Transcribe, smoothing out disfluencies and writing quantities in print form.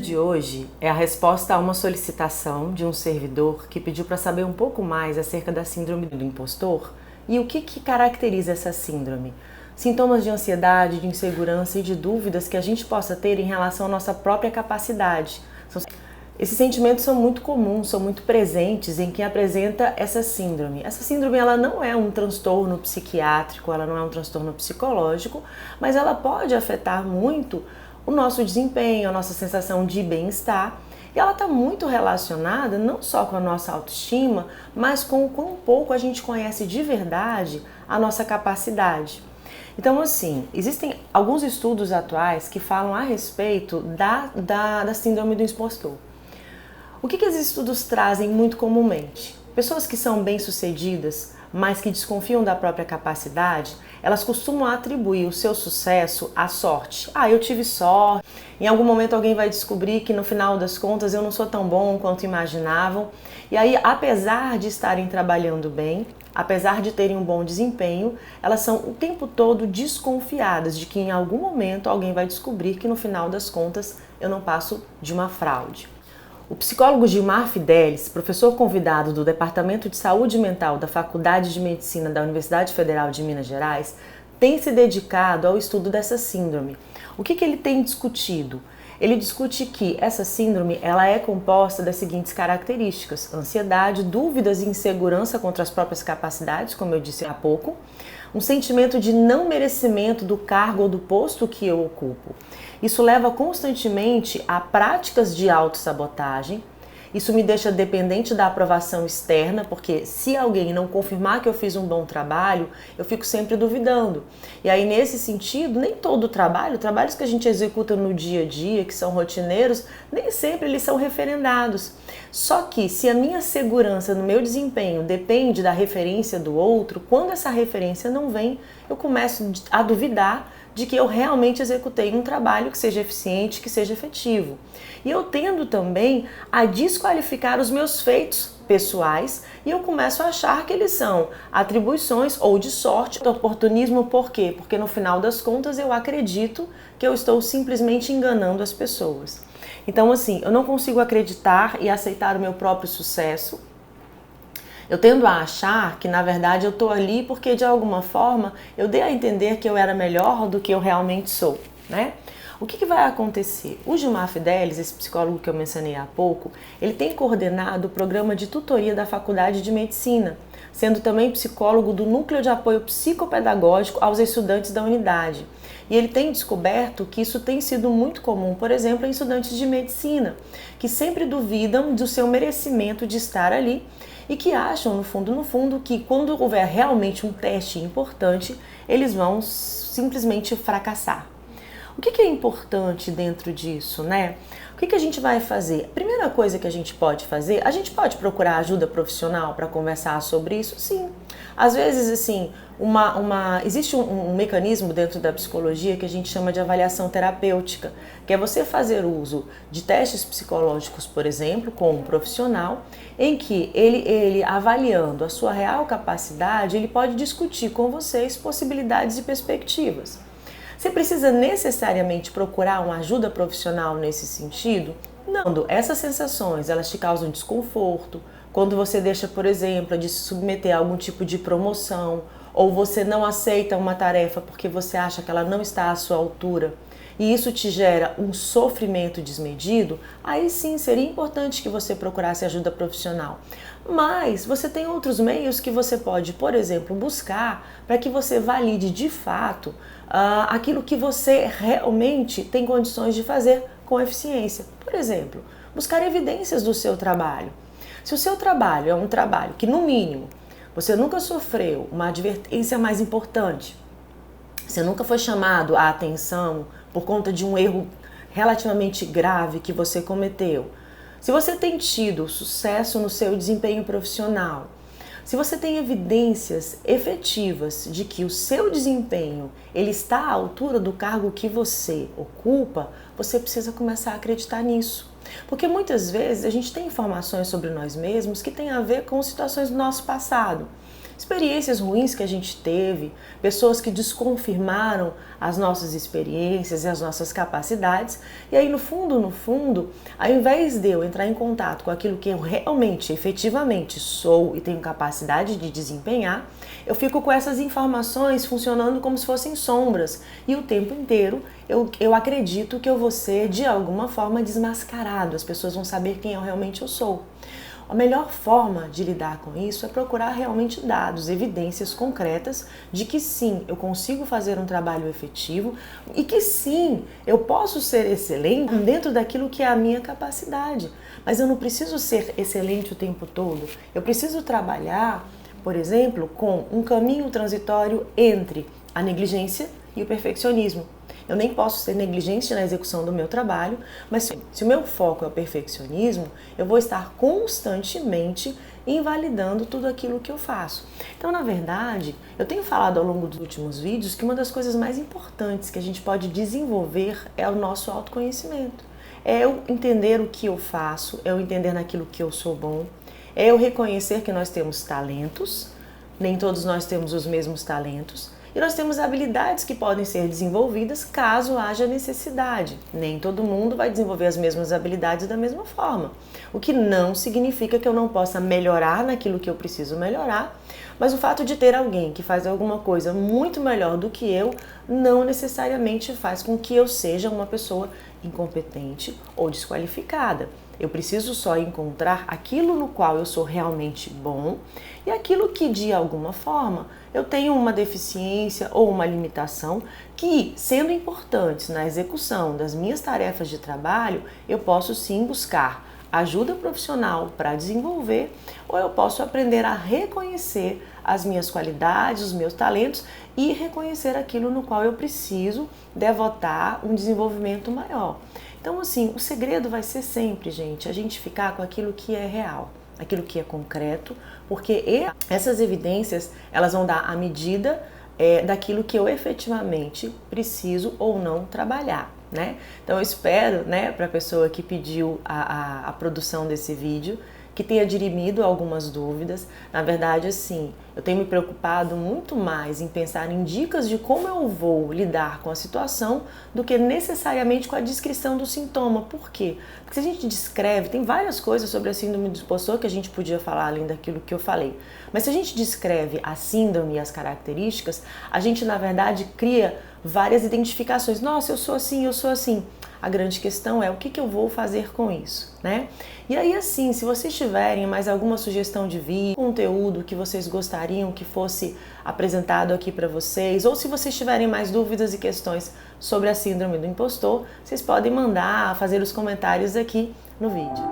de hoje é a resposta a uma solicitação de um servidor que pediu para saber um pouco mais acerca da síndrome do impostor e o que caracteriza essa síndrome. Sintomas de ansiedade, de insegurança e de dúvidas que a gente possa ter em relação à nossa própria capacidade. Esses sentimentos são muito comuns, são muito presentes em quem apresenta essa síndrome. Essa síndrome ela não é um transtorno psiquiátrico, ela não é um transtorno psicológico, mas ela pode afetar muito o nosso desempenho, a nossa sensação de bem-estar. E ela está muito relacionada não só com a nossa autoestima, mas com o quão pouco a gente conhece de verdade a nossa capacidade. Então, assim, existem alguns estudos atuais que falam a respeito da síndrome do impostor. O que esses estudos trazem muito comumente? Pessoas que são bem-sucedidas, mas que desconfiam da própria capacidade, elas costumam atribuir o seu sucesso à sorte. Eu tive sorte, em algum momento alguém vai descobrir que no final das contas eu não sou tão bom quanto imaginavam. E aí, apesar de estarem trabalhando bem, apesar de terem um bom desempenho, elas são o tempo todo desconfiadas de que em algum momento alguém vai descobrir que no final das contas eu não passo de uma fraude. O psicólogo Gilmar Fidelis, professor convidado do Departamento de Saúde Mental da Faculdade de Medicina da Universidade Federal de Minas Gerais, tem se dedicado ao estudo dessa síndrome. O que ele tem discutido? Ele discute que essa síndrome ela é composta das seguintes características: ansiedade, dúvidas e insegurança contra as próprias capacidades, como eu disse há pouco, um sentimento de não merecimento do cargo ou do posto que eu ocupo. Isso leva constantemente a práticas de autossabotagem. Isso me deixa dependente da aprovação externa, porque se alguém não confirmar que eu fiz um bom trabalho, eu fico sempre duvidando. E aí, nesse sentido, nem todo trabalhos que a gente executa no dia a dia, que são rotineiros, nem sempre eles são referendados. Só que se a minha segurança no meu desempenho depende da referência do outro, quando essa referência não vem, eu começo a duvidar de que eu realmente executei um trabalho que seja eficiente, que seja efetivo. E eu tendo também a desqualificar os meus feitos pessoais e eu começo a achar que eles são atribuições ou de sorte, ou oportunismo. Por quê? Porque no final das contas eu acredito que eu estou simplesmente enganando as pessoas. Então, assim, eu não consigo acreditar e aceitar o meu próprio sucesso. Eu tendo a achar que, na verdade, eu estou ali porque, de alguma forma, eu dei a entender que eu era melhor do que eu realmente sou, né? O que vai acontecer? O Gilmar Fidelis, esse psicólogo que eu mencionei há pouco, ele tem coordenado o programa de tutoria da Faculdade de Medicina, sendo também psicólogo do Núcleo de Apoio Psicopedagógico aos estudantes da unidade. E ele tem descoberto que isso tem sido muito comum, por exemplo, em estudantes de medicina, que sempre duvidam do seu merecimento de estar ali e que acham, no fundo, que quando houver realmente um teste importante, eles vão simplesmente fracassar. O que é importante dentro disso, né? O que a gente vai fazer? A primeira coisa que a gente pode fazer, a gente pode procurar ajuda profissional para conversar sobre isso? Sim. Às vezes, assim, existe um mecanismo dentro da psicologia que a gente chama de avaliação terapêutica, que é você fazer uso de testes psicológicos, por exemplo, com um profissional, em que ele avaliando a sua real capacidade, ele pode discutir com vocês possibilidades e perspectivas. Você precisa necessariamente procurar uma ajuda profissional nesse sentido? Não. Quando essas sensações elas te causam desconforto, quando você deixa, por exemplo, de se submeter a algum tipo de promoção, ou você não aceita uma tarefa porque você acha que ela não está à sua altura, e isso te gera um sofrimento desmedido, aí sim seria importante que você procurasse ajuda profissional. Mas você tem outros meios que você pode, por exemplo, buscar para que você valide de fato aquilo que você realmente tem condições de fazer com eficiência. Por exemplo, buscar evidências do seu trabalho. Se o seu trabalho é um trabalho que, no mínimo, você nunca sofreu uma advertência mais importante, você nunca foi chamado à atenção por conta de um erro relativamente grave que você cometeu, se você tem tido sucesso no seu desempenho profissional, se você tem evidências efetivas de que o seu desempenho ele está à altura do cargo que você ocupa, você precisa começar a acreditar nisso. Porque muitas vezes a gente tem informações sobre nós mesmos que têm a ver com situações do nosso passado. experiências ruins que a gente teve, pessoas que desconfirmaram as nossas experiências e as nossas capacidades, e aí no fundo, ao invés de eu entrar em contato com aquilo que eu realmente, efetivamente sou e tenho capacidade de desempenhar, eu fico com essas informações funcionando como se fossem sombras, e o tempo inteiro eu acredito que eu vou ser de alguma forma desmascarado, as pessoas vão saber quem realmente eu sou. A melhor forma de lidar com isso é procurar realmente dados, evidências concretas de que sim, eu consigo fazer um trabalho efetivo e que sim, eu posso ser excelente dentro daquilo que é a minha capacidade. Mas eu não preciso ser excelente o tempo todo. Eu preciso trabalhar, por exemplo, com um caminho transitório entre a negligência e o perfeccionismo. Eu nem posso ser negligente na execução do meu trabalho, mas se o meu foco é o perfeccionismo, eu vou estar constantemente invalidando tudo aquilo que eu faço. Então, na verdade, eu tenho falado ao longo dos últimos vídeos que uma das coisas mais importantes que a gente pode desenvolver é o nosso autoconhecimento. É eu entender o que eu faço, é eu entender naquilo que eu sou bom, é eu reconhecer que nós temos talentos, nem todos nós temos os mesmos talentos, e nós temos habilidades que podem ser desenvolvidas caso haja necessidade. Nem todo mundo vai desenvolver as mesmas habilidades da mesma forma. O que não significa que eu não possa melhorar naquilo que eu preciso melhorar, mas o fato de ter alguém que faz alguma coisa muito melhor do que eu não necessariamente faz com que eu seja uma pessoa incompetente ou desqualificada. Eu preciso só encontrar aquilo no qual eu sou realmente bom e aquilo que, de alguma forma, eu tenho uma deficiência ou uma limitação que, sendo importantes na execução das minhas tarefas de trabalho, eu posso sim buscar ajuda profissional para desenvolver, ou eu posso aprender a reconhecer as minhas qualidades, os meus talentos e reconhecer aquilo no qual eu preciso devotar um desenvolvimento maior. Então, assim, o segredo vai ser sempre, gente, a gente ficar com aquilo que é real, aquilo que é concreto, porque essas evidências, elas vão dar a medida daquilo que eu efetivamente preciso ou não trabalhar, né? Então, eu espero, né, para a pessoa que pediu a produção desse vídeo, que tenha dirimido algumas dúvidas. Na verdade, assim, eu tenho me preocupado muito mais em pensar em dicas de como eu vou lidar com a situação do que necessariamente com a descrição do sintoma. Por quê? Porque se a gente descreve, tem várias coisas sobre a síndrome do impostor que a gente podia falar além daquilo que eu falei. Mas se a gente descreve a síndrome e as características, a gente, na verdade, cria várias identificações. Nossa, eu sou assim, eu sou assim. A grande questão é o que eu vou fazer com isso, né? E aí, assim, se vocês tiverem mais alguma sugestão de vídeo, conteúdo que vocês gostariam que fosse apresentado aqui para vocês, ou se vocês tiverem mais dúvidas e questões sobre a síndrome do impostor, vocês podem mandar, fazer os comentários aqui no vídeo.